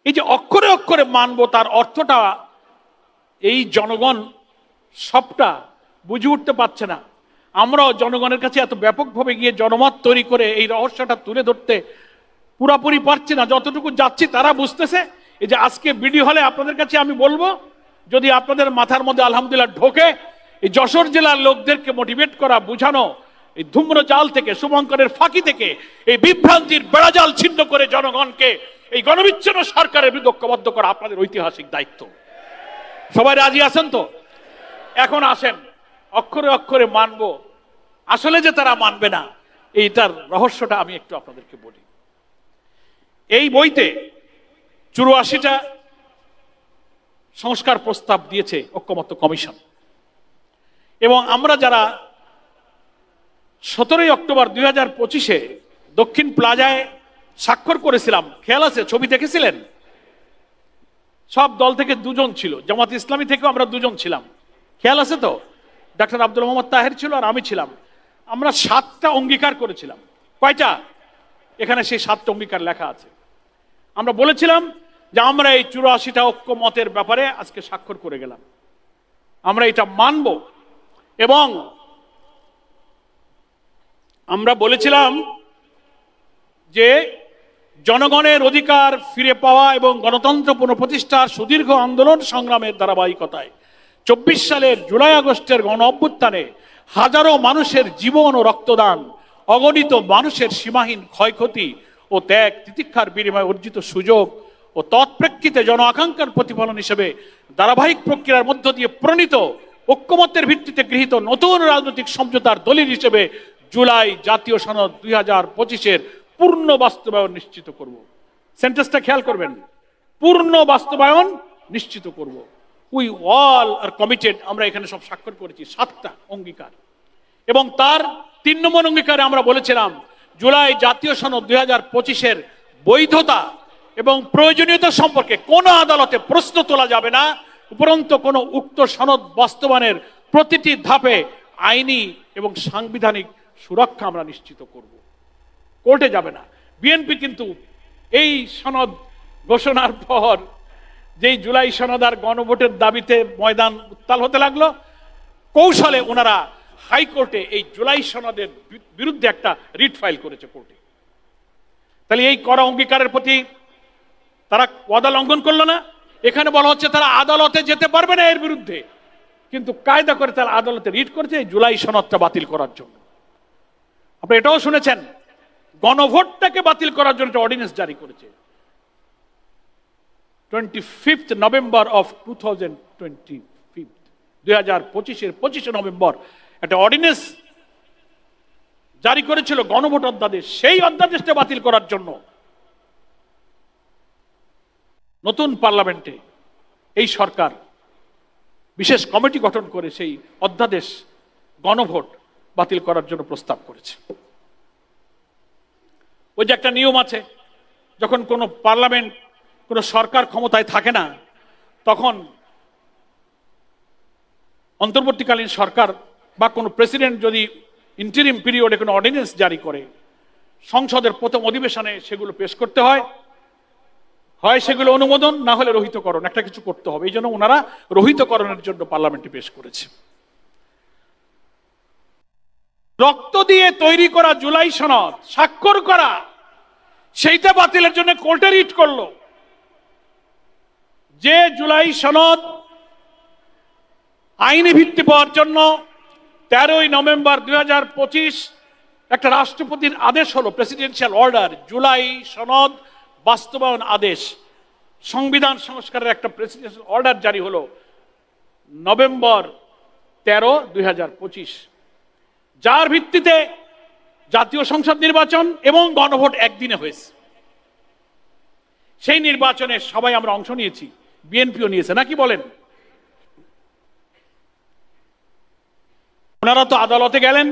এই যে অক্ষরে অক্ষরে মানবো, তার অর্থটা এই জনগণ সবটা বুঝে উঠতে পারছে না। আমরাও জনগণের কাছে এত ব্যাপকভাবে গিয়ে জনমত তৈরি করে এই রহস্যটা তুলে ধরতে পুরাপুরি পারছি না। যতটুকু যাচ্ছি তারা বুঝতেছে। এই যে আজকে বিডি হলে আপনাদের কাছে আমি বলবো, যদি আপনাদের মাথার মধ্যে আলহামদুলিল্লাহ ঢোকে, এই যশোর জেলার লোকদেরকে মোটিভেট করা, বুঝানো, এই ধূম্র জাল থেকে, শুভঙ্করের ফাঁকি থেকে, এই বিভ্রান্তির বেড়াজাল ছিন্ন করে জনগণকে এই গণবিচ্ছিন্ন সরকারের বিরুদ্ধে ঐক্যবদ্ধ করা আপনাদের ঐতিহাসিক দায়িত্ব। সবাই রাজি আছেন তো? এখন আসেন, অক্ষরে অক্ষরে মানবো, আসলে যে তারা মানবে না, এইটার রহস্যটা আমি একটু আপনাদেরকে বলি। এই বইতে 84টা সংস্কার প্রস্তাব দিয়েছে ঐক্যমত্য কমিশন, এবং আমরা যারা 17 অক্টোবর 2025-এ দক্ষিণ প্লাজায় স্বাক্ষর করেছিলাম, খেয়াল আছে? ছবি দেখেছিলেন? সব দল থেকে দুজন ছিল, জামাত ইসলামী থেকেও আমরা দুজন ছিলাম, খেয়াল আছে তো? ডাক্তার আব্দুল মোহাম্মদ তাহের ছিল আর আমি ছিলাম। আমরা 7টা অঙ্গীকার করেছিলাম। কয়টা? এখানে সেই 7টা অঙ্গীকার লেখা আছে। আমরা বলেছিলাম যে আমরা এই 84টা ঐক্যমতের ব্যাপারে আজকে স্বাক্ষর করে গেলাম, আমরা এটা মানব। এবং আমরা বলেছিলাম যে জনগণের অধিকার ফিরে পাওয়া এবং গণতন্ত্র পুনঃপ্রতিষ্ঠার সুদীর্ঘ আন্দোলন সংগ্রামের ধারাবাহিকতায় 24 সালের জুলাই আগস্টের গণ অভ্যুত্থানে হাজারো মানুষের জীবন ও রক্তদান, অগণিত মানুষের সীমাহীন ক্ষয়ক্ষতি ও ত্যাগ তিতিক্ষার বিনিময়ে অর্জিত সুযোগ ও তৎপ্রেক্ষিতে জন আকাঙ্ক্ষার প্রতিফলন হিসেবে ধারাবাহিক প্রক্রিয়ার মধ্য দিয়ে প্রণীত ঐক্যমত্যের ভিত্তিতে গৃহীত নতুন রাজনৈতিক সমঝোতার দলিল হিসেবে জুলাই জাতীয় সনদ 2025-এর পূর্ণ বাস্তবায়ন নিশ্চিত করব। সেন্টেন্সটা খেয়াল করবেন, পূর্ণ বাস্তবায়ন নিশ্চিত করব। উই অল আর কমিটেড, আমরা এখানে সব স্বাক্ষর করেছি 7টা অঙ্গীকার। এবং তার 3 নম্বর অঙ্গীকারে আমরা বলেছিলাম জুলাই জাতীয় সনদ 2025-এর বৈধতা এবং প্রয়োজনীয়তা সম্পর্কে কোনো আদালতে প্রশ্ন তোলা যাবে না, উপরন্তু কোনো উক্ত সনদ বাস্তবায়নের প্রতিটি ধাপে আইনি এবং সাংবিধানিক সুরক্ষা আমরা নিশ্চিত করব। কোর্টে যাবে না। বিএনপি কিন্তু এই সনদ ঘোষণার পর, যেই জুলাই সনদ আর গণভোটের দাবিতে ময়দান উত্তাল হতে লাগলো, কৌশলে ওনারা হাইকোর্টে এই জুলাই সনদের বিরুদ্ধে একটা রিট ফাইল করেছে কোর্টে। তাহলে এই করা অঙ্গীকারের প্রতি তারা ওয়াদা লঙ্ঘন করলো না। এখানে বলা হচ্ছে তারা আদালতে যেতে পারবে না এর বিরুদ্ধে, কিন্তু কায়দা করে তারা আদালতে রিট করেছে এই জুলাই সনদটা বাতিল করার জন্য। আপনি এটাও শুনেছেন, গণভোটটাকে বাতিল করার জন্য একটা অর্ডিন্যান্স জারি করেছে 25 নভেম্বর অফ 2025-এর 25শে নভেম্বর একটা অর্ডিন্যান্স জারি করেছিল গণভোট অধ্যাদেশ। সেই অধ্যাদেশটা বাতিল করার জন্য নতুন পার্লামেন্টে এই সরকার বিশেষ কমিটি গঠন করে সেই অধ্যাদেশ গণভোট বাতিল করার জন্য প্রস্তাব করেছে। ওই যে একটা নিয়ম আছে, যখন কোনো পার্লামেন্ট, কোনো সরকার ক্ষমতায় থাকে না, তখন অন্তর্বর্তীকালীন সরকার বা কোনো প্রেসিডেন্ট যদি ইন্টারিম পিরিয়ডে কোনো অর্ডিন্যান্স জারি করে, সংসদের প্রথম অধিবেশনে সেগুলো পেশ করতে হয়, হয় সেগুলো অনুমোদন, না হলে রহিতকরণ, একটা কিছু করতে হবে। এই জন্য ওনারা রহিতকরণের জন্য পার্লামেন্টে পেশ করেছে। রক্ত দিয়ে তৈরি করা জুলাই সনদ স্বাক্ষর করা, সেইটা বাতিলের জন্য কোর্টে রিট করলো। যে জুলাই সনদ আইনি ভিত্তি পাওয়ার জন্য 13 নভেম্বর 2025 একটা রাষ্ট্রপতির আদেশ হলো, প্রেসিডেন্সিয়াল অর্ডার, জুলাই সনদ বাস্তবায়ন আদেশ, সংবিধান সংস্কারের একটা প্রেসিডেন্সিয়াল অর্ডার জারি হলো নভেম্বর 13, 2025, যার ভিত্তিতে জাতীয় সংসদ নির্বাচন এবং গণভোট একদিনে হয়েছে। সেই নির্বাচনে সবাই আমরা অংশ নিয়েছি, বিএনপিও নিয়েছে, নাকি বলেন? ওনারা তো আদালতে গেলেন,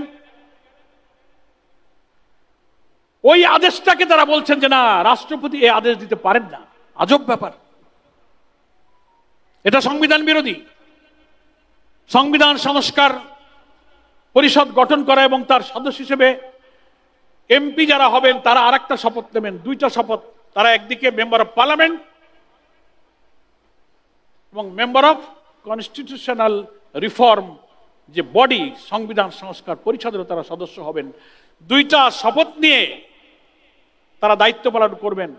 ওই আদেশটাকে তারা বলছেন যে না, রাষ্ট্রপতি এই আদেশ দিতে পারেন না। আজব ব্যাপার, এটা সংবিধান বিরোধী। সংবিধান সংস্কার পরিষদ গঠন করা এবং তার সদস্য হিসেবে এমপি যারা হবেন তারা আরেকটা শপথ নেবেন, 2টা শপথ। তারা একদিকে মেম্বার অফ পার্লামেন্ট এবং মেম্বার অফ কনস্টিটিউশনাল রিফর্ম যে বডি সংবিধান সংস্কার পরিষদেরও তারা সদস্য হবেন। দুইটা শপথ নিয়ে তারা দায়িত্ব পালন করবেন।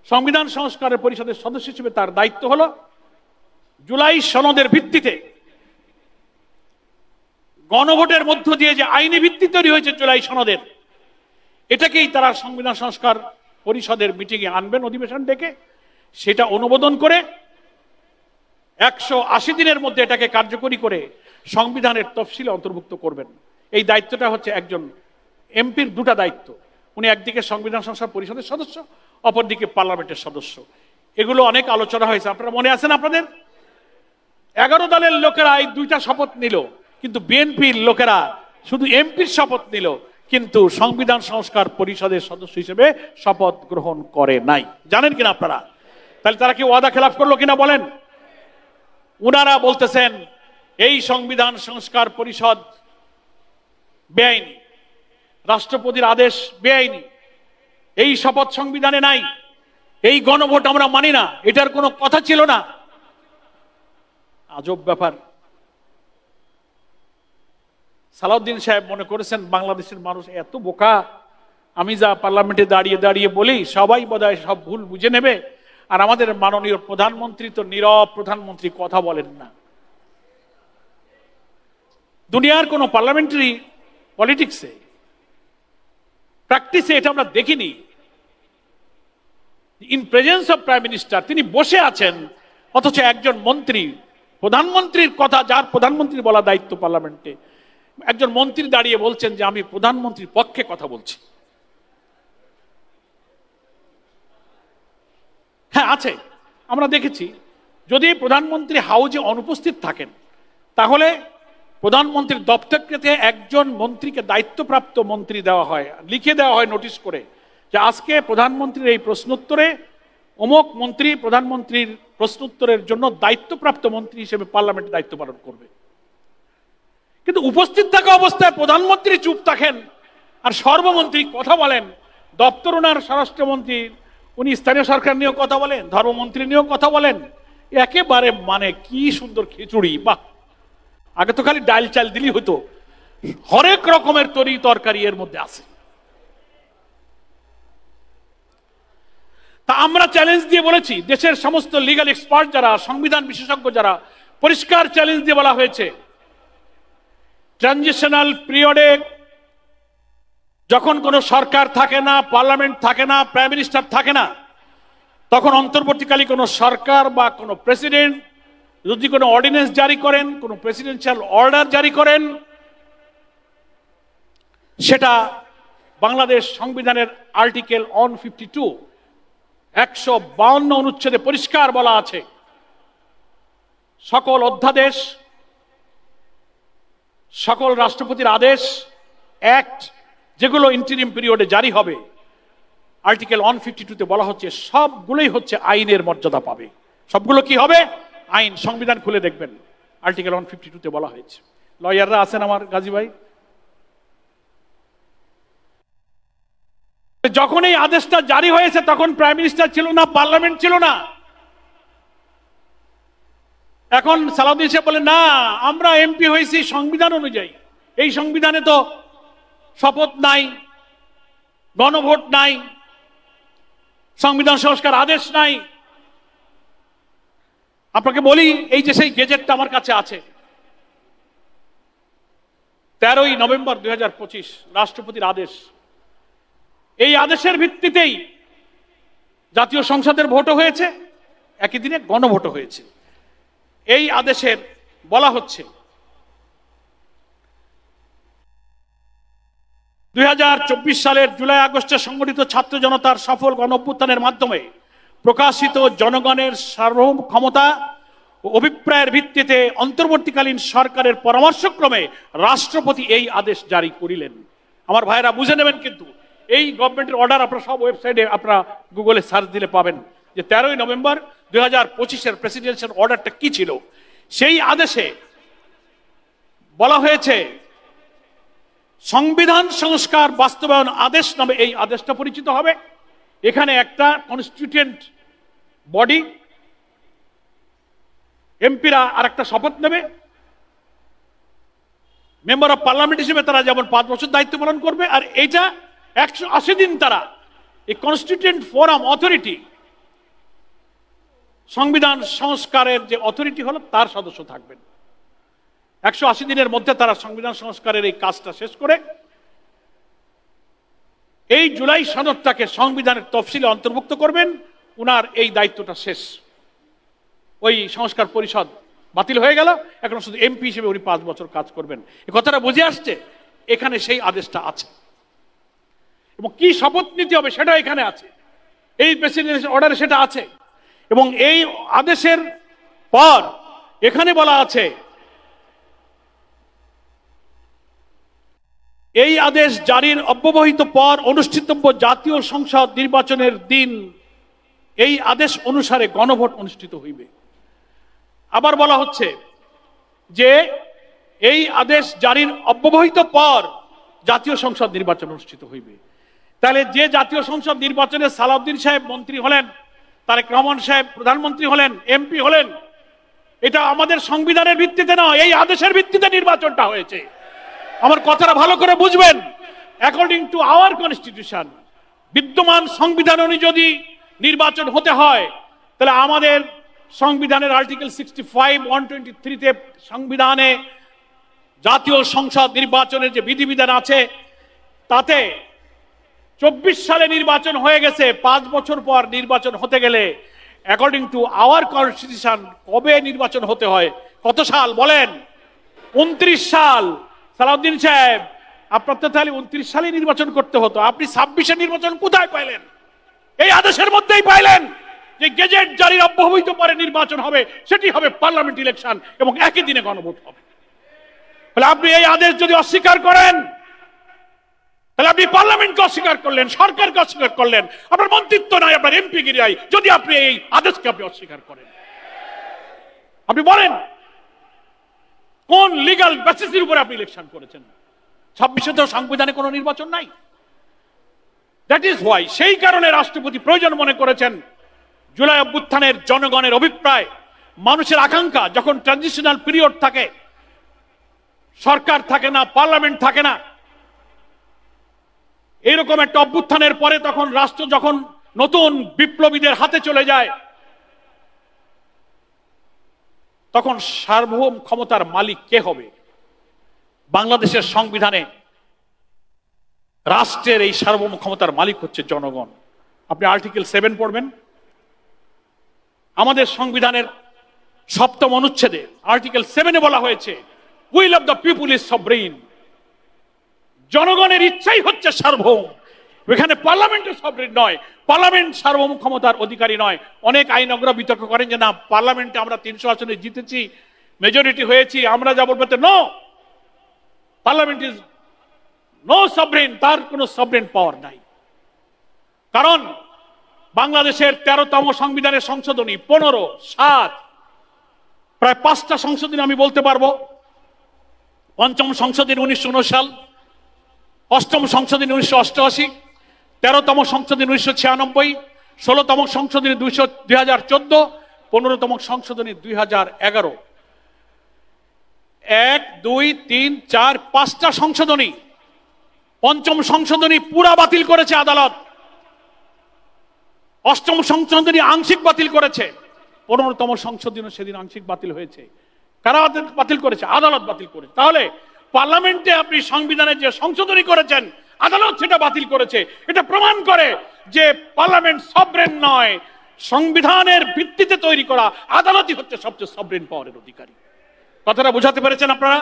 সংবিধান সংস্কারের পরিষদের সদস্য হিসেবে তার দায়িত্ব হলো জুলাই সনদের ভিত্তিতে গণভোটের মধ্য দিয়ে যে আইনি ভিত্তি তৈরি হয়েছে জুলাই সনদের, এটাকেই তারা সংবিধান সংস্কার পরিষদের মিটিংয়ে আনবেন, অধিবেশন ডেকে সেটা অনুমোদন করে 180 দিনের মধ্যে এটাকে কার্যকরী করে সংবিধানের তফসিলে অন্তর্ভুক্ত করবেন। এই দায়িত্বটা হচ্ছে একজন এমপির দুটা দায়িত্ব, উনি একদিকে সংবিধান সংস্কার পরিষদের সদস্য, অপরদিকে পার্লামেন্টের সদস্য। এগুলো অনেক আলোচনা হয়েছে, আপনারা মনে আছেন আপনাদের? 11 দলের লোকেরা এই দুইটা শপথ নিল, কিন্তু বিএনপির লোকেরা শুধু এমপির শপথ নিল, কিন্তু সংবিধান সংস্কার পরিষদের সদস্য হিসেবে শপথ গ্রহণ করে নাই। জানেন কিনা আপনারা? তাহলে তারা কি ওয়াদা খেলাফ করলো কিনা বলেন? উনারা বলতেছেন এই সংবিধান সংস্কার পরিষদ বেআইনি, রাষ্ট্রপতির আদেশ বেআইনি, এই শপথ সংবিধানে নাই, এই গণভোট আমরা মানি না, এটার কোনো কথা ছিল না। আজব ব্যাপার। সালাউদ্দিন সাহেব মনে করেছেন বাংলাদেশের মানুষ এত বোকা, আমি যা পার্লামেন্টে দাঁড়িয়ে দাঁড়িয়ে বলি সবাই বোধহয় সব ভুল বুঝে নেবে, আর আমাদের মাননীয় প্রধানমন্ত্রী তো নীরব প্রধানমন্ত্রী, কথা বলেন না। দুনিয়ার কোন পার্লামেন্টারি পলিটিক্সে প্র্যাকটিসে এটা আমরা দেখিনি। In presence of prime minister, তিনি বসে আছেন, অথচ একজন মন্ত্রী, প্রধানমন্ত্রীর কথা, যার প্রধানমন্ত্রী বলা দায়িত্ব পার্লামেন্টে, একজন মন্ত্রী দাঁড়িয়ে বলছেন যে আমি প্রধানমন্ত্রীর পক্ষে কথা বলছি। হ্যাঁ আছে, আমরা দেখেছি যদি প্রধানমন্ত্রী হাউজে অনুপস্থিত থাকেন তাহলে প্রধানমন্ত্রীর দপ্তর থেকে একজন মন্ত্রীকে দায়িত্বপ্রাপ্ত মন্ত্রী দেওয়া হয়, লিখে দেওয়া হয় নোটিশ করে যে আজকে প্রধানমন্ত্রীর এই প্রশ্নোত্তরে অমুক মন্ত্রী প্রধানমন্ত্রীর প্রশ্নোত্তরের জন্য দায়িত্বপ্রাপ্ত মন্ত্রী হিসেবে পার্লামেন্টে দায়িত্ব পালন করবে। কিন্তু উপস্থিত থাকা অবস্থায় প্রধানমন্ত্রী চুপ থাকেন আর সর্বমন্ত্রী কথা বলেন। দপ্তর ওনার স্বরাষ্ট্রমন্ত্রী, উনি স্থানীয় সরকার নিয়েও কথা বলেন, ধর্মমন্ত্রী নিয়েও কথা বলেন। একেবারে মানে কি সুন্দর খিচুড়ি! বাহ, আগে তো খালি ডাল চাল দিলেই হতো, হরেক রকমের তরি তরকারি এর মধ্যে আছে। তা আমরা চ্যালেঞ্জ দিয়ে বলেছি, দেশের সমস্ত লিগ্যাল এক্সপার্ট যারা, সংবিধান বিশেষজ্ঞ যারা, পরিষ্কার চ্যালেঞ্জ দিয়ে বলা হয়েছে ট্রানজিশনাল পিরিয়ডে যখন কোনো সরকার থাকে না, পার্লামেন্ট থাকে না, প্রাইম মিনিস্টার থাকে না, তখন অন্তর্বর্তীকালী কোনো সরকার বা কোনো প্রেসিডেন্ট যদি কোনো অর্ডিন্যান্স জারি করেন, কোনো প্রেসিডেন্সিয়াল অর্ডার জারি করেন, সেটা বাংলাদেশ সংবিধানের আর্টিকেল 152 152 অনুচ্ছেদে পরিষ্কার বলা আছে, সকল অধ্যাদেশ, সকল রাষ্ট্রপতির আদেশ, অ্যাক্ট যেগুলো ইন্টারিম পিরিয়ডে জারি হবে, আর্টিকেল 152 তে বলা হচ্ছে সবগুলোই হচ্ছে আইনের মর্যাদা পাবে। সবগুলো কি হবে? আইন। সংবিধান খুলে দেখবেন, আর্টিকেল 152 তে বলা হয়েছে। লয়াররা আছেন আমার গাজী ভাই? যখন এই আদেশটা জারি হয়েছে তখন প্রাইম মিনিস্টার ছিল না, পার্লামেন্ট ছিল না। এখন সালাউদ্দিন সাহেব বলে না, আমরা এমপি হয়েছি সংবিধান অনুযায়ী, এই সংবিধানে তো শপথ নাই, গণভোট নাই, সংবিধান সংস্কার আদেশ নাই। আপনাকে বলি, এই যে সেই গেজেটটা আমার কাছে আছে, 13ই নভেম্বর 2025 রাষ্ট্রপতির আদেশ। এই আদেশের ভিত্তিতেই জাতীয় সংসদের ভোটও হয়েছে, একই দিনে গণভোটও হয়েছে। এই আদেশের বলা হচ্ছে 2024 সালের জুলাই আগস্টে সংগঠিত ছাত্র জনতার সফল গণঅভ্যুত্থানের মাধ্যমে প্রকাশিত জনগণের সার্বভৌম ক্ষমতা ও অভিপ্রায়ের ভিত্তিতে অন্তর্বর্তীকালীন সরকারের পরামর্শক্রমে রাষ্ট্রপতি এই আদেশ জারি করিলেন। আমার ভাইরা বুঝে নেবেন, কিন্তু এই গভর্নমেন্টের অর্ডার আপনারা সব ওয়েবসাইটে, আপনারা গুগলে সার্চ দিলে পাবেন যে 13ই নভেম্বর 2025 প্রেসিডেন্সিয়াল অর্ডারটা কি ছিল। সেই আদেশে বলা হয়েছে সংবিধান সংস্কার বাস্তবায়ন আদেশ নামে এই আদেশটা পরিচিত হবে। এখানে একটা কনস্টিটিউয়েন্ট বডি এমপিরা আর একটা শপথ নেবে, মেম্বার অফ পার্লামেন্ট হিসেবে তারা যেমন 5 বছর দায়িত্ব পালন করবে, আর এইটা 180 দিন তারা এই কনস্টিটিউয়েন্ট ফোরাম অথরিটি, সংবিধান সংস্কারের যে অথরিটি হলো তার সদস্য থাকবেন। 180 দিনের মধ্যে তারা সংবিধান সংস্কারের এই কাজটা শেষ করে এই জুলাই সনদটাকে সংবিধানের তফসিলে অন্তর্ভুক্ত করবেন। উনার এই দায়িত্বটা শেষ, ওই সংস্কার পরিষদ বাতিল হয়ে গেল, এখন শুধু এমপি হিসেবে উনি 5 বছর কাজ করবেন। এই কথাটা বুঝে আসছে, এখানে সেই আদেশটা আছে এবং কি শপথ নিতে হবে সেটা এখানে আছে, এই প্রেসিডেন্সিয়াল অর্ডারে সেটা আছে। এবং এই আদেশের পর এখানে বলা আছে, এই আদেশ জারির অব্যবহিত পর অনুষ্ঠিতব্য জাতীয় সংসদ নির্বাচনের দিন এই আদেশ অনুসারে গণভোট অনুষ্ঠিত হইবে। আবার বলা হচ্ছে যে এই আদেশ জারির অব্যবহিত পর জাতীয় সংসদ নির্বাচন অনুষ্ঠিত হইবে। তাহলে যে জাতীয় সংসদ নির্বাচনে সালাউদ্দিন সাহেব মন্ত্রী হলেন, তারেক রহমান সাহেব প্রধানমন্ত্রী হলেন, এমপি হলেন, এটা আমাদের সংবিধানের ভিত্তিতে নয়, এই আদেশের ভিত্তিতে নির্বাচনটা হয়েছে। আমার কথাটা ভালো করে বুঝবেন। অ্যাকর্ডিং টু আওয়ার কনস্টিটিউশন, বিদ্যমান সংবিধান অনুযায়ী যদি নির্বাচন হতে হয়, তাহলে আমাদের সংবিধানের আর্টিকেল 65, 123-তে সংবিধানে জাতীয় সংসদ নির্বাচনের যে বিধিবিধান আছে তাতে 24 সালে নির্বাচন হয়ে গেছে। 5 বছর পর নির্বাচন হতে গেলে অ্যাকর্ডিং টু আওয়ার কনস্টিটিউশন কবে নির্বাচন হতে হয়? কত সাল বলেন? 29 সাল। সালাউদ্দিন সাহেব, আপনার তো তাহলে 29 সালে নির্বাচন করতে হতো, আপনি 26-এ নির্বাচন কোথায় পাইলেন? এই আদেশের মধ্যেই পাইলেন যে গেজেট জারির অব্যবহিত পরে নির্বাচন হবে, সেটি হবে পার্লামেন্ট ইলেকশন এবং একই দিনে গণভোট হবে। তাহলে আপনি এই আদেশ যদি অস্বীকার করেন, তাহলে আপনি পার্লামেন্টকে অস্বীকার করলেন, সরকারকে অস্বীকার করলেন, আপনার মন্ত্রিত্ব নাই, আপনার এমপি গিরি নাই, যদি আপনি এই আদেশকে আপনি অস্বীকার করেন। আপনি বলেন কোন লিগ্যাল বেসিসের উপরে আপনি ইলেকশন করেছেন? 26-এ তো সংবিধানে কোনো নির্বাচন নাই। দ্যাট ইজ হোয়াই, সেই কারণে রাষ্ট্রপতি প্রয়োজন মনে করেছেন জুলাই অভ্যুত্থানের জনগণের অভিপ্রায়, মানুষের আকাঙ্ক্ষা, যখন ট্রানজিশনাল পিরিয়ড থাকে, সরকার থাকে না, পার্লামেন্ট থাকে না, এইরকম একটা অভ্যুত্থানের পরে তখন রাষ্ট্র যখন নতুন বিপ্লবীদের হাতে চলে যায়, তখন সার্বভৌম ক্ষমতার মালিক কে হবে? বাংলাদেশের সংবিধানে রাষ্ট্রের এই সার্বভৌম ক্ষমতার মালিক হচ্ছে জনগণ। আপনি আর্টিকেল 7 পড়বেন, আমাদের সংবিধানের 7ম অনুচ্ছেদে আর্টিকেল 7-এ বলা হয়েছে, will of the people is sovereign. জনগণের ইচ্ছাই হচ্ছে সার্বভৌম। এখানে পার্লামেন্টের সভরেইন নয়, পার্লামেন্ট সার্বভৌম ক্ষমতার অধিকারী নয়। অনেক আইনজ্ঞরা বিতর্ক করেন যে না, পার্লামেন্টে আমরা 300 আসনে জিতেছি, মেজরিটি হয়েছি, আমরা যা বলবো no, parliament is no sovereign, তার কোনো সভরেইন পাওয়ার নাই। কারণ বাংলাদেশের 13তম সংবিধানের সংশোধনী 15, 7, প্রায় 5টা সংশোধনী আমি বলতে পারবো। 5ম সংশোধনী 1919 সাল, 8ম সংশোধনী 1988, 13তম সংশোধনী 1996, 16তম সংশোধনী 2014, 15তম সংশোধনী 2011। 1, 2, 3, 4, 5টা সংশোধনী। 5ম সংশোধনী পুরা বাতিল করেছে আদালত, 8ম সংশোধনী আংশিক বাতিল করেছে, 15তম সংশোধনী সেদিন আংশিক বাতিল হয়েছে। কারা বাতিল করেছে? আদালত বাতিল করেছে। তাহলে পার্লামেন্টে আপনি সংবিধানের যে সংশোধনী করেছেন, আদালত সেটা বাতিল করেছে। এটা প্রমাণ করে যে পার্লামেন্ট সভরেন নয়, সংবিধানের ভিত্তিতে তৈরি করা আদালতই হচ্ছে সবচেয়ে সভরেন পাওয়ারের অধিকারী। কথাটা বোঝাতে পেরেছেন আপনারা?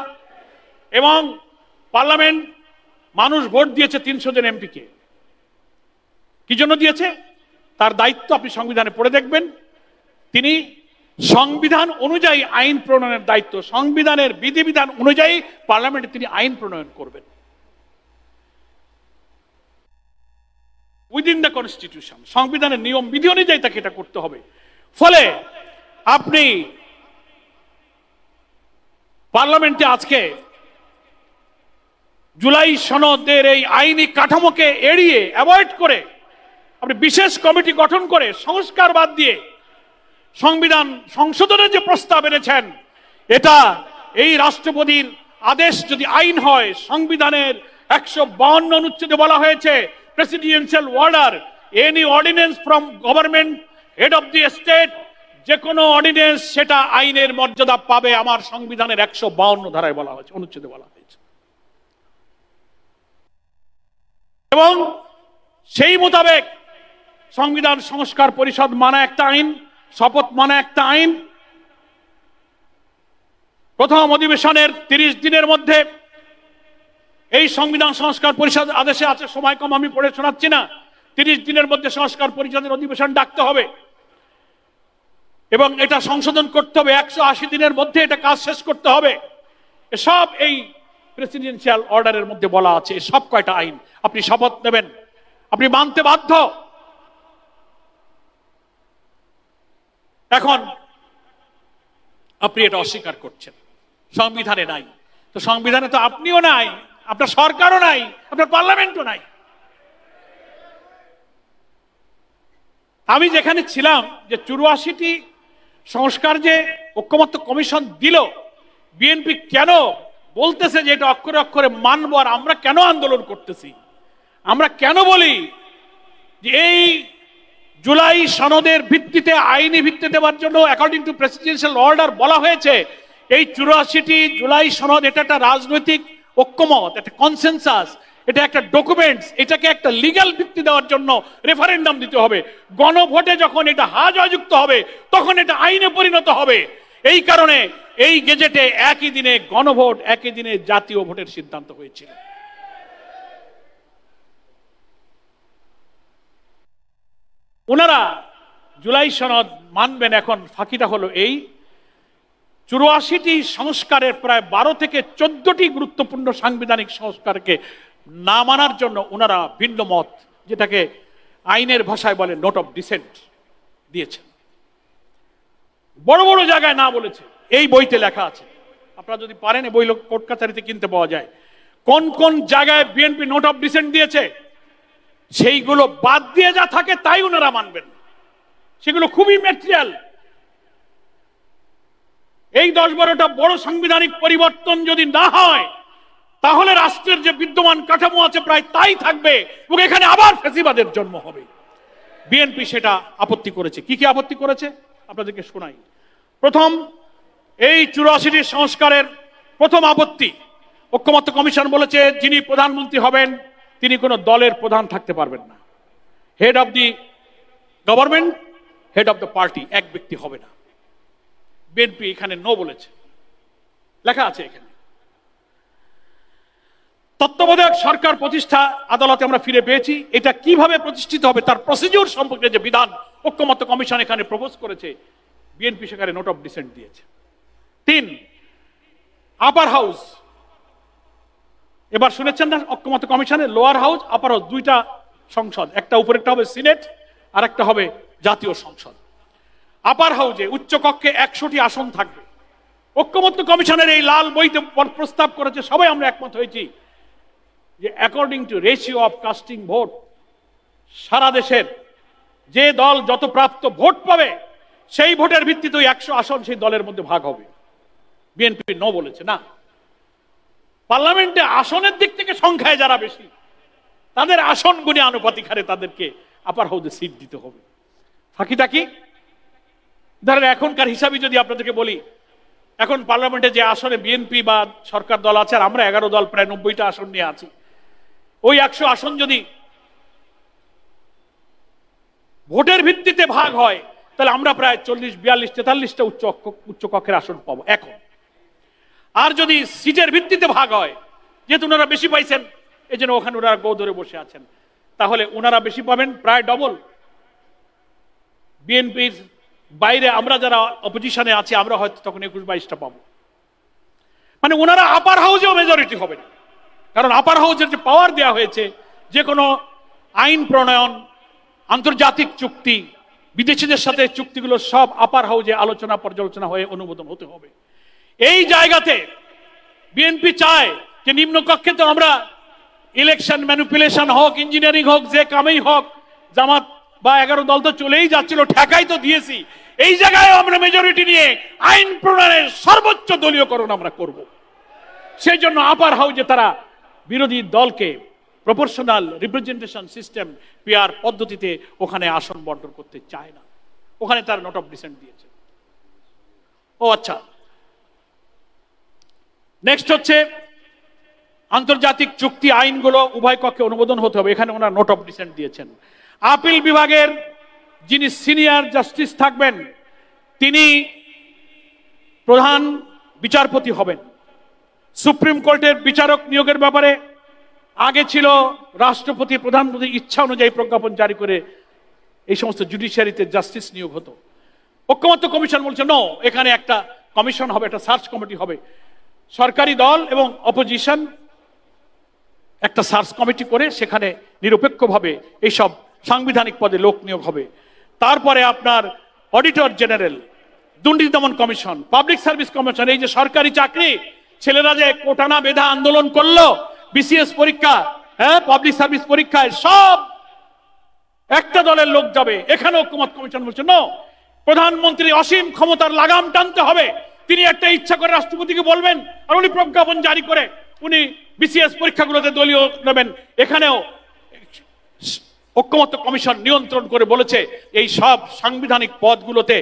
এবং পার্লামেন্ট, মানুষ ভোট দিয়েছে 300 জন এমপিকে। কি জন্য দিয়েছে? তার দায়িত্ব আপনি সংবিধানে পড়ে দেখবেন, তিনি সংবিধান অনুযায়ী আইন প্রণয়নের দায়িত্ব, সংবিধানের বিধিবিধান অনুযায়ী পার্লামেন্টে তিনি আইন প্রণয়ন করবেন, উইদিন দ্য কনস্টিটিউশন, সংবিধানের নিয়ম বিধি অনুযায়ী তাকে এটা করতে হবে। ফলে আপনি পার্লামেন্টে আজকে জুলাই সনদের এই আইনি কাঠামোকে এড়িয়ে, অ্যাভয়েড করে, আপনি বিশেষ কমিটি গঠন করে সংস্কার বাদ দিয়ে সংবিধান সংশোধনের যে প্রস্তাব এনেছেন, এটা এই রাষ্ট্রপতির আদেশ যদি আইন হয়, সংবিধানের 152 অনুচ্ছেদে বলা হয়েছে presidential order any ordinance from government head of the state, যে কোনো অর্ডিন্যান্স সেটা আইনের মর্যাদা পাবে। আমার সংবিধানের 152 ধারায় বলা হয়েছে, অনুচ্ছেদে বলা হয়েছে। এবং সেই মোতাবেক সংবিধান সংস্কার পরিষদ মানা একটা আইন, শপথ মানা একটা আইন। প্রথম অধিবেশনের 30 দিনের মধ্যে এই সংবিধান সংস্কার পরিষদ আদেশে আছে, সময় কম, আমি পড়ে শোনাচ্ছি না, 30 দিনের মধ্যে সংস্কার পরিষদের অধিবেশন ডাকতে হবে এবং এটা সংশোধন করতে হবে। 180 দিনের মধ্যে এটা কাজ শেষ করতে হবে। এসব এই প্রেসিডেন্সিয়াল অর্ডারের মধ্যে বলা আছে। সব কয়টা আইন আপনি শপথ নেবেন, আপনি মানতে বাধ্য। এখন আপনি এটা অস্বীকার করছেন, সংবিধানে নাই। তো সংবিধানে তো আপনিও নাই, আপনার সরকারও নাই, আপনার পার্লামেন্টও নাই। আমি যেখানে ছিলাম, যে 84টি সংস্কার যে ঐকমত্য কমিশন দিল, বিএনপি কেন বলতেছে যে এটা অক্ষরে অক্ষরে মানবো, আর আমরা কেন আন্দোলন করতেছি? আমরা কেন বলি যে এই জুলাই সনদের ভিত্তিতে, আইনি ভিত্তি দেওয়ার জন্য অ্যাকর্ডিং টু প্রেসিডেন্সিয়াল অর্ডার বলা হয়েছে এই 84টি জুলাই সনদ, এটা একটা রাজনৈতিক ঐক্যমত, একটা কনসেনসাস, এটা একটা ডকুমেন্টস, এটাকে একটা লিগ্যাল ভিত্তি দেওয়ার জন্য রেফারেন্ডাম দিতে হবে। গণভোটে যখন এটা হা জয়যুক্ত হবে তখন এটা আইনে পরিণত হবে। এই কারণে এই গেজেটে একই দিনে গণভোট, একই দিনে জাতীয় ভোটের সিদ্ধান্ত হয়েছিল। ওনারা জুলাই সনদ মানবেন। এখন ফাঁকিটা হলো এই, 84টি সংস্কারের প্রায় 12 থেকে 14টি গুরুত্বপূর্ণ সাংবিধানিক সংস্কারকে না মানার জন্য ওনারা ভিন্ন মত, যেটাকে আইনের ভাষায় বলে নোট অফ ডিসেন্ট, দিয়েছেন। বড় বড় জায়গায় না বলেছে, এই বইতে লেখা আছে, আপনারা যদি পারেন এই বই কোর্ট কাছারিতে কিনতে পাওয়া যায়। কোন কোন জায়গায় বিএনপি নোট অফ ডিসেন্ট দিয়েছে সেইগুলো বাদ দিয়ে যা থাকে তাই ওনারা মানবেন। সেগুলো খুবই ম্যাটেরিয়াল। এই 10-12টা বড় সাংবিধানিক পরিবর্তন যদি না হয়, তাহলে রাষ্ট্রের যে বিদ্যমান কাঠামো আছে প্রায় তাই থাকবে এবং এখানে আবার ফ্যাসিবাদের জন্ম হবে। বিএনপি সেটা আপত্তি করেছে। কি কি আপত্তি করেছে আপনাদেরকে শোনাই। প্রথম, এই 84টি সংস্কারের প্রথম আপত্তি, ঐকমত্য কমিশন বলেছে যিনি প্রধানমন্ত্রী হবেন তিনি কোনো দলের প্রধান থাকতে পারবেন না। Head of the government, head of the party, এক ব্যক্তি হবে না। বিএনপি এখানে নো বলেছে, লেখা আছে এখানে। তত্ত্বাবধায়ক সরকার প্রতিষ্ঠা আদালতে আমরা ফিরে পেয়েছি। এটা কিভাবে প্রতিষ্ঠিত হবে তার প্রসিডিউর সম্পর্কে যে বিধান ঐকমত্য কমিশন এখানে প্রপোজ করেছে, বিএনপি সেখানে নোট অফ ডিসেন্ট দিয়েছে। 3, আপার হাউস। এবার শুনেছেন না, ঐকমত্য কমিশনের লোয়ার হাউস, আপার হাউস, দুইটা সংসদ, একটা উপরেরটা হবে সিনেট আর একটা হবে জাতীয় সংসদ। আপার হাউসে উচ্চ কক্ষে 100টি আসন থাকবে। ঐকমত্য কমিশনের এই লাল বইতে প্রস্তাব করেছে, সবাই আমরা একমত হয়েছি যে according to ratio of casting vote, সারা দেশের যে দল যত প্রাপ্ত ভোট পাবে সেই ভোটের ভিত্তিতে 100 আসন সেই দলের মধ্যে ভাগ হবে। বিএনপি নো বলেছে, না, পার্লামেন্টে আসনের দিক থেকে সংখ্যায় যারা বেশি তাদের আসন গুণে আনুপাতিক হারে তাদেরকে আপার হাউসে সিট দিতে হবে। ফাঁকিটা কি? ধরেন এখনকার হিসাবে যদি আপনাদেরকে বলি, এখন পার্লামেন্টে যে আসনে বিএনপি বা সরকার দল আছে, আর আমরা 11 দল প্রায় 90টা আসন নিয়ে আছি, ওই 100 আসন যদি ভোটের ভিত্তিতে ভাগ হয় তাহলে আমরা প্রায় 40, 42, 43টা উচ্চ কক্ষের আসন পাবো এখন। আর যদি সিটের ভিত্তিতে ভাগ হয়, যেহেতু ওনারা বেশি পাইছেন এই জন্য ওখানে ওনারা গো ধরে বসে আছেন, তাহলে ওনারা বেশি পাবেন, প্রায় ডবল। বিএনপির বাইরে আমরা যারা অপোজিশনে আছি আমরা হয়তো তখন 21-22টা পাবো। মানে ওনারা আপার হাউসেও মেজরিটি হবে না, কারণ আপার হাউসের যে পাওয়ার দেওয়া হয়েছে, যে কোনো আইন প্রণয়ন, আন্তর্জাতিক চুক্তি, বিদেশিদের সাথে চুক্তিগুলো সব আপার হাউসে আলোচনা পর্যালোচনা হয়ে অনুমোদন হতে হবে। এই জায়গাতে বিএনপি চায় যে নিম্নকক্ষে তো আমরা ইলেকশন ম্যানিপুলেশন হোক, ইঞ্জিনিয়ারিং হোক, যে কামেই হোক, জামাত বা 11 দল তো চলেই যাচ্ছিল, ঠেকাই তো দিয়েছি, এই জায়গায় আমরা মেজরিটি নিয়ে আইন প্রণয়নের সর্বোচ্চ দলীয়করণ আমরা করব। সেই জন্য আপার হাউজে তারা বিরোধী দলকে প্রপোর্শনাল রিপ্রেজেন্টেশন সিস্টেম পিআর পদ্ধতিতে ওখানে আসন বন্টন করতে চায় না, ওখানে তার নোট অফ ডিসেন্ট দিয়েছে। ও আচ্ছা, নেক্সট হচ্ছে আন্তর্জাতিক চুক্তি আইনগুলো উভয় কক্ষে অনুমোদন হতে হবে, এখানে ওনারা নোট অফ ডিসেন্ট দিয়েছেন। আপিল বিভাগের যিনি সিনিয়র জাস্টিস থাকবেন তিনি প্রধান বিচারপতি হবেন। সুপ্রিম কোর্টের বিচারক নিয়োগের ব্যাপারে আগে ছিল রাষ্ট্রপতি প্রধানমন্ত্রীর ইচ্ছা অনুযায়ী প্রজ্ঞাপন জারি করে এই সমস্ত জুডিশিয়ারিতে জাস্টিস নিয়োগ হতো। ঐক্যমত্য কমিশন বলছে নো, এখানে একটা কমিশন হবে, একটা সার্চ কমিটি হবে, সরকারি দল এবং অপোজিশন একটা সার্চ কমিটি করে সেখানে নিরপেক্ষভাবে এইসব সাংবিধানিক পদে লোক নিয়োগ হবে। তারপরে আপনার অডিটর জেনারেল, দুর্নীতি দমন কমিশন, পাবলিক সার্ভিস কমিশন, এই যে সরকারি চাকরি, ছেলেরা যে কোটানা বেধা আন্দোলন করলো বিসিএস পরীক্ষা, হ্যাঁ পাবলিক সার্ভিস পরীক্ষায়, সব একটা দলের লোক যাবে। এখানে ঐক্যমত কমিশন বলছে নো, প্রধানমন্ত্রী অসীম ক্ষমতার লাগাম টানতে হবে, তিনি একটা ইচ্ছা করে রাষ্ট্রপতিকে বলবেন আর উনি প্রজ্ঞাপন জারি করে উনি বিসিএস পরীক্ষাগুলোতে দলীয় নেবেন। এখানেও ঐক্যমত্য কমিশন নিয়ন্ত্রণ করে বলেছে এই সব সাংবিধানিক পদগুলোতে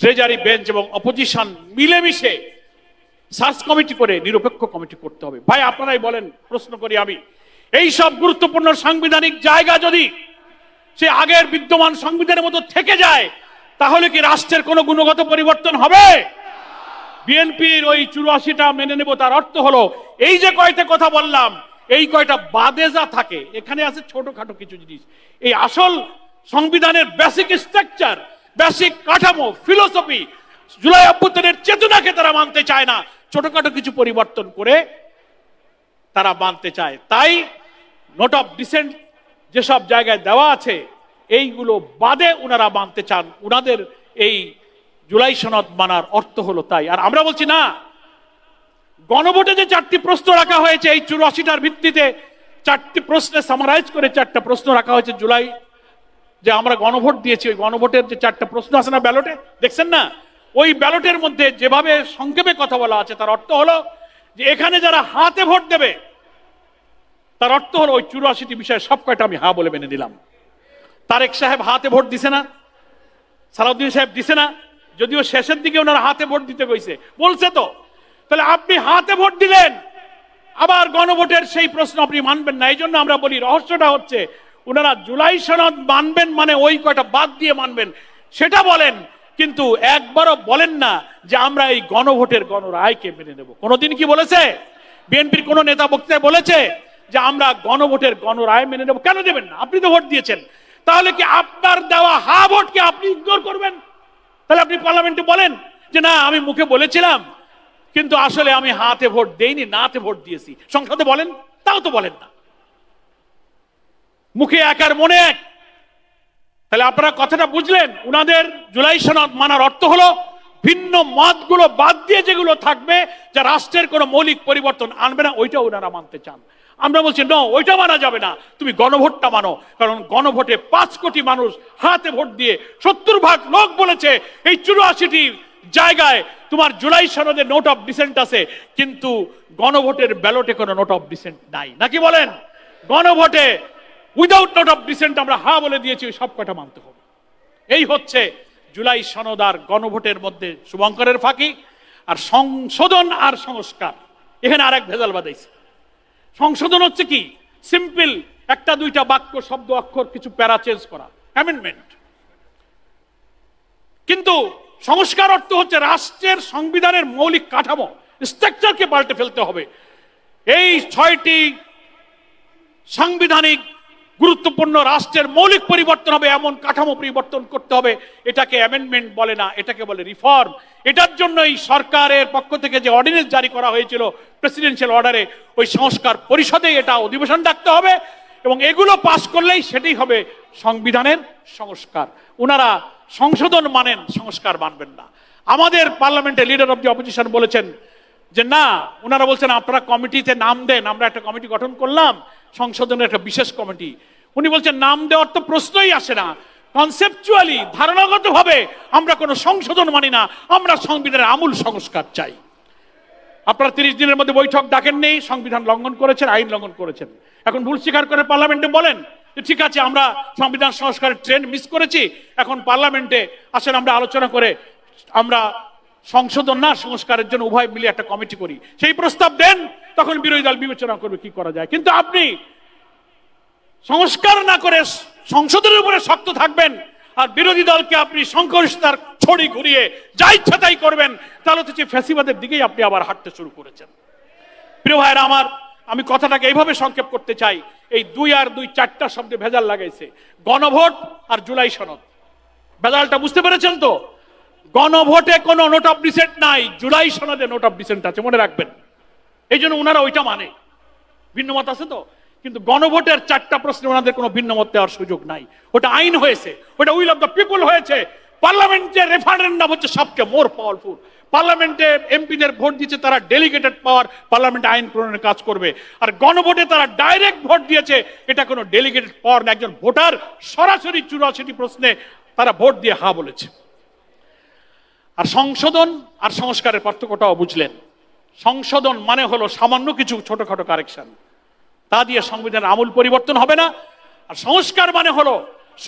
ট্রেজারি বেঞ্চ এবং অপোজিশন মিলেমিশে সার্চ কমিটি করে নিরপেক্ষ কমিটি করতে হবে। ভাই আপনারাই বলেন, প্রশ্ন করি আমি, এই সব গুরুত্বপূর্ণ সাংবিধানিক জায়গা যদি সে আগের বিদ্যমান সংবিধানের মতো থেকে যায় তাহলে কি রাষ্ট্রের কোনো গুণগত পরিবর্তন হবে? বিএনপির ওই 84টা মেনে নেব, তার অর্থ হলো এই যে কয়টা কথা বললাম এই কয়টা বাদে যা থাকে এখানে আছে ছোটখাটো কিছু জিনিস, এই আসল সংবিধানের বেসিক স্ট্রাকচার, বেসিক কাঠামো, ফিলোসফি, জুলাই অভ্যুত্থানের চেতনাকে তারা মানতে চায় না, ছোটখাটো কিছু পরিবর্তন করে তারা মানতে চায়। তাই নোট অফ ডিসেন্ট যেসব জায়গায় দেওয়া আছে এইগুলো বাদে ওনারা মানতে চান, ওনাদের এই জুলাই সনদ মানার অর্থ হলো তাই। আর আমরা বলছি না, গণভোটে যে 4টি প্রশ্ন রাখা হয়েছে এই 84টার ভিত্তিতে 4টি প্রশ্নে সামারাইজ করে 4টা প্রশ্ন রাখা হয়েছে জুলাই যে আমরা গণভোট দিয়েছি, ওই গণভোটের যে 4টা প্রশ্ন আছে না ব্যালটে, দেখছেন না, ওই ব্যালটের মধ্যে যেভাবে সংক্ষেপে কথা বলা আছে তার অর্থ হলো যে এখানে যারা হাতে ভোট দেবে তার অর্থ হলো ওই 84টি বিষয়ে সব কয়টা আমি হা বলে মেনে নিলাম। তারেক সাহেব হাতে ভোট দিছে না, সালাউদ্দিন সাহেব দিছে না, যদিও শেষের দিকে ওনারা হাতে ভোট দিতে কইছে, বলছে তো, তাহলে আপনি হাতে ভোট দিলেন, আবার গণভোটের সেই প্রশ্ন আপনি মানবেন না। এই জন্য আমরা বলি রহস্যটা হচ্ছে ওনারা জুলাই সনদ মানবেন মানে ওই কয়টা বাদ দিয়ে মানবেন সেটা বলেন, কিন্তু একবারও বলেন না যে আমরা এই গণভোটের গণরায়কে মেনে নেব। কোনোদিন কি বলেছে বিএনপির কোন নেতা বক্তৃতায় বলেছে যে আমরা গণভোটের গণরায় মেনে নেব? কেন দেবেন না? আপনি তো ভোট দিয়েছেন, তাহলে কি আপনার দেওয়া হা ভোটকে আপনি ইগনোর করবেন? তাহলে আপনি পার্লামেন্টে বলেন যে না আমি মুখে বলেছিলাম কিন্তু আসলে আমি হাতে ভোট দেইনি, নাতে ভোট দিয়েছি। সংসদে বলেন, তাও তো বলেন না, মুখে এক আর মনে এক। তাহলে আপনারা কথাটা বুঝলেন, উনাদের জুলাই সনদ মানার অর্থ হলো ভিন্ন মতগুলো বাদ দিয়ে যেগুলো থাকবে যা রাষ্ট্রের কোনো মৌলিক পরিবর্তন আনবে না ওইটা ওনারা মানতে চান। আমরা বলছি নো, ওইটা মানা যাবে না, তুমি গণভোটটা মানো। কারণ গণভোটে 5 কোটি মানুষ হাতে ভোট দিয়ে 70% লোক বলেছে এই 84টি জায়গায় তোমার জুলাই সনদে নোট অফ ডিসেন্ট আছে, কিন্তু গণভোটের ব্যালটে কোনো নোট অফ ডিসেন্ট নাই, নাকি বলেন? গণভোটে উইদাউট নোট অফ ডিসেন্ট আমরা হা বলে দিয়েছি, সব কটা মানতে হবে। এই হচ্ছে জুলাই সনদ আর গণভোটের মধ্যে শুভঙ্করের ফাঁকি। আর সংশোধন আর সংস্কার, এখানে আরেক ভেজাল বাঁধাইছে। সংশোধন হচ্ছে কি, সিম্পল 1-2টা বাক্য, শব্দ, অক্ষর, কিছু প্যারা চেঞ্জ করা, অ্যামেন্ডমেন্ট। কিন্তু সংস্কার অর্থ হচ্ছে রাষ্ট্রের সংবিধানের মৌলিক কাঠামো, স্ট্রাকচারকে পাল্টে ফেলতে হবে। এই 6টি সাংবিধানিক গুরুত্বপূর্ণ রাষ্ট্রের মৌলিক পরিবর্তন হবে, এমন কাঠামো পরিবর্তন করতে হবে। এটাকে অ্যামেন্ডমেন্ট বলে না, এটাকে বলে রিফর্ম। এটার জন্যই সরকারের পক্ষ থেকে যে অর্ডিন্যান্স জারি করা হয়েছিল প্রেসিডেন্সিয়াল অর্ডারে, ওই সংস্কার পরিষদে এটা অধিবেশন ডাকতে হবে এবং এগুলো পাশ করলেই সেটাই হবে সংবিধানের সংস্কার। ওনারা সংশোধন মানেন, সংস্কার মানবেন না। আমাদের পার্লামেন্টের লিডার অফ দি অপোজিশন বলেছেন যে না, ওনারা বলছেন আপনারা কমিটিতে নাম দেন, আমরা একটা কমিটি গঠন করলাম সংশোধনের একটা বিশেষ কমিটি। উনি বলছেন নাম দেওয়ার তো প্রশ্নই আসে না, কনসেপচুয়ালি ধারণাগতভাবে আমরা কোনো সংশোধন মানি না, আমরা সংবিধানের আমূল সংস্কার চাই। আপনারা 30 দিনের মধ্যে বৈঠক ডাকেন নেই, সংবিধান লঙ্ঘন করেছেন, আইন লঙ্ঘন করেছেন। এখন ভুল স্বীকার করে পার্লামেন্টে বলেন যে ঠিক আছে আমরা সংবিধান সংস্কারের ট্রেন মিস করেছি, এখন পার্লামেন্টে আসেন আমরা আলোচনা করে আমরা সংশোধন না সংস্কারের জন্য উভয় মিলে একটা কমিটি করি, সেই প্রস্তাব দেন, তখন বিরোধী দল বিবেচনা করবে কি করা যায়। কিন্তু আপনি সংস্কার না করে সংসদের উপরে শক্ত থাকবেন আর বিরোধী দলকে আপনি সংখ্যাগরিষ্ঠতার ছড়ি ঘুরিয়ে যা ইচ্ছা তাই করবেন, তাহলে তো যে ফ্যাসিবাদের দিকেই আপনি আবার হাঁটতে শুরু করেছেন। প্রিয় ভাইরা আমার, আমি কথাটাকে এইভাবে সংক্ষেপ করতে চাই, এই 2 আর 2 4টা শব্দে ভেজাল লাগাইছে, গণভোট আর জুলাই সনদ। ভেজালটা বুঝতে পেরেছেন তো? গণভোটে কোনো নোট অফ ডিসেন্ট নাই, জুলাই সনদে নোট অফ ডিসেন্ট আছে, মনে রাখবেন। এই জন্য ওনারা ওইটা মানে, ভিন্ন মত আছে তো, কিন্তু গণভোটের 4টা প্রশ্নে ওনাদের কোনো ভিন্ন মত দেওয়ার সুযোগ নাই। ওটা আইন হয়েছে, ওটা উইল অফ দ্য পিপল হয়েছে। পার্লামেন্টে রেফারেন্ডাম হচ্ছে সবচেয়ে মোর পাওয়ারফুল। পার্লামেন্টে এমপিদের ভোট দিচ্ছে তারা ডেলিগেটেড পাওয়ার, পার্লামেন্টে আইন প্রণয়নের কাজ করবে। আর গণভোটে তারা ডাইরেক্ট ভোট দিয়েছে, এটা কোনো ডেলিগেটেড পাওয়ার না। একজন ভোটার সরাসরি 84টি প্রশ্নে তারা ভোট দিয়ে হা বলেছে। আর সংশোধন আর সংস্কারের পার্থক্যটাও বুঝলেন। সংশোধন মানে হলো সামান্য কিছু ছোটখাটো কারেকশন, তা দিয়ে সংবিধানের আমূল পরিবর্তন হবে না। আর সংস্কার মানে হলো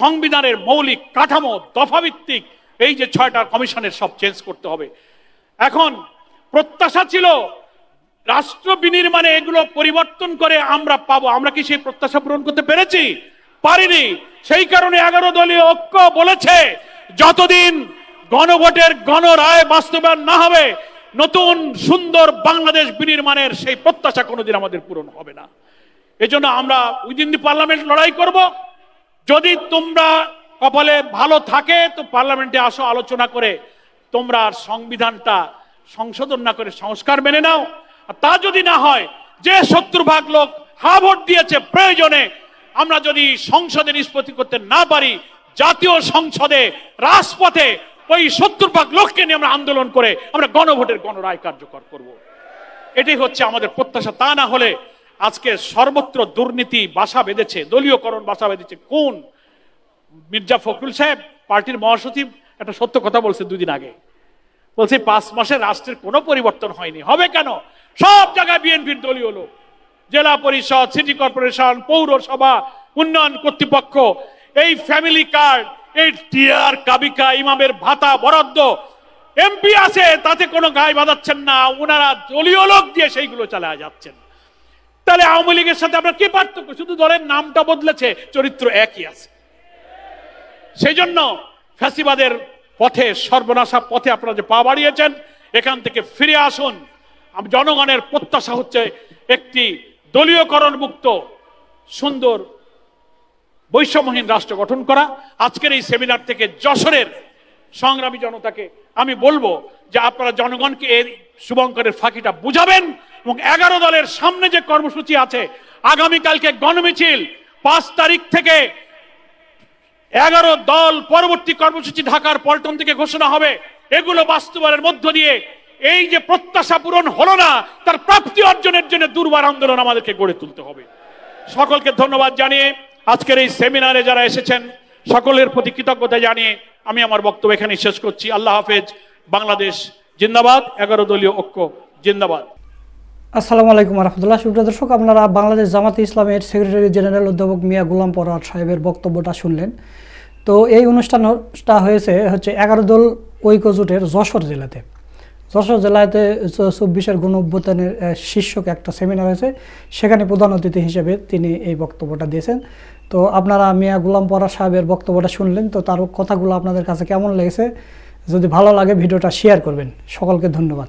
সংবিধানের মৌলিক কাঠামো দফাভিত্তিক, এই যে 6টা কমিশনের সব চেঞ্জ করতে হবে। এখন প্রত্যাশা ছিল রাষ্ট্র বিনির্মাণে এগুলো পরিবর্তন করে আমরা পাবো, আমরা কি সেই প্রত্যাশা পূরণ করতে পেরেছি? পারিনি। সেই কারণে 11 দলীয় ঐক্য বলেছে যতদিন গণভোটের গণরায় বাস্তবায়ন না হবে, নতুন সুন্দর বাংলাদেশ বিনির্মাণের সেই প্রত্যাশা কোনোদিন আমাদের পূরণ হবে না। এজন্য আমরা উইদিন দি পার্লামেন্ট লড়াই করব। যদি তোমরা কপালে ভালো থাকে তো পার্লামেন্টে আসো, আলোচনা করে তোমরা সংবিধানটা সংশোধন না করে সংস্কার মেনে নাও। আর তা যদি না হয়, যে 70% লোক হা ভোট দিয়েছে, প্রয়োজনে আমরা যদি সংসদে নিষ্পত্তি করতে না পারি, জাতীয় সংসদে রাজপথে ওই 70% লোককে নিয়ে আমরা আন্দোলন করে আমরা গণভোটের গণরায় কার্যকর করব। এটাই হচ্ছে আমাদের প্রত্যাশা। তা না হলে আজকে সর্বত্র দুর্নীতি বাসা বেঁধেছে, দলীয়করণ বাসা বেঁধেছে। কোন মির্জা ফখরুল সাহেব পার্টির মহাসচিব একটা সত্য কথা বলছে 2 দিন আগে, বলছে 5 মাসে রাষ্ট্রের কোনো পরিবর্তন হয়নি। হবে কেন? সব জায়গায় বিএনপির দলীয় লোক, জেলা পরিষদ, সিটি কর্পোরেশন, পৌরসভা, উন্নয়ন কর্তৃপক্ষ, এই ফ্যামিলি কার্ড, এই টিআর, কাবিকা, ইমামের ভাতা, বরাদ্দ, এমপি আছে তাতে কোনো গায়ে বাঁধাচ্ছেন না, ওনারা দলীয় লোক দিয়ে সেইগুলো চালায় যাচ্ছেন। তাহলে আওয়ামী লীগের সাথে আপনার কি পার্থক্য? শুধু দলের নামটা বদলেছে, চরিত্র একই আছে। সেই জন্য ফ্যাসিবাদের পথে, সর্বনাশা পথে আপনারা যে পা বাড়িয়েছেন, এখান থেকে ফিরে আসুন। জনগণের প্রত্যাশা হচ্ছে একটি দলীয়করণ মুক্ত সুন্দর বৈষম্যহীন রাষ্ট্র গঠন করা। আজকের এই সেমিনার থেকে যশোরের সংগ্রামী জনতাকে আমি বলবো যে আপনারা জনগণকে এই শুভঙ্করের ফাঁকিটা বুঝাবেন এবং 11 দলের সামনে যে কর্মসূচি আছে, আগামীকালকে গণমিছিল, 5 তারিখ থেকে 11 দল পরবর্তী কর্মসূচি ঢাকার পল্টন থেকে ঘোষণা হবে। এগুলো বাস্তবায়নের মধ্য দিয়ে এই যে প্রত্যাশা পূরণ হলো না, তার প্রাপ্তি অর্জনের জন্য দুর্বার আন্দোলন আমাদেরকে গড়ে তুলতে হবে। সকলকে ধন্যবাদ জানিয়ে আজকের এই সেমিনারে যারা এসেছেন সকলের প্রতি কৃতজ্ঞতা জানিয়ে আমি আমার বক্তব্য এখানে শেষ করছি। আল্লাহ হাফেজ। বাংলাদেশ জিন্দাবাদ। 11 দলীয় ঐক্য জিন্দাবাদ। আসসালামু আলাইকুম রহমতুল্লাহ। সুপ্রিয় দর্শক, আপনারা বাংলাদেশ জামাতে ইসলামের সেক্রেটারি জেনারেল অধ্যাপক মিয়া গোলাম পরোয়ার সাহেবের বক্তব্যটা শুনলেন। তো এই অনুষ্ঠানটা হয়েছে 11 দল ঐক্য জোটের যশোর জেলাতে। যশোর জেলাতে 24-এর গণ অভ্যুত্থানের শীর্ষক একটা সেমিনার হয়েছে, সেখানে প্রধান অতিথি হিসেবে তিনি এই বক্তব্যটা দিয়েছেন। তো আপনারা মিয়া গোলাম পরোয়ার সাহেবের বক্তব্যটা শুনলেন, তো তার কথাগুলো আপনাদের কাছে কেমন লেগেছে? যদি ভালো লাগে ভিডিওটা শেয়ার করবেন। সকলকে ধন্যবাদ।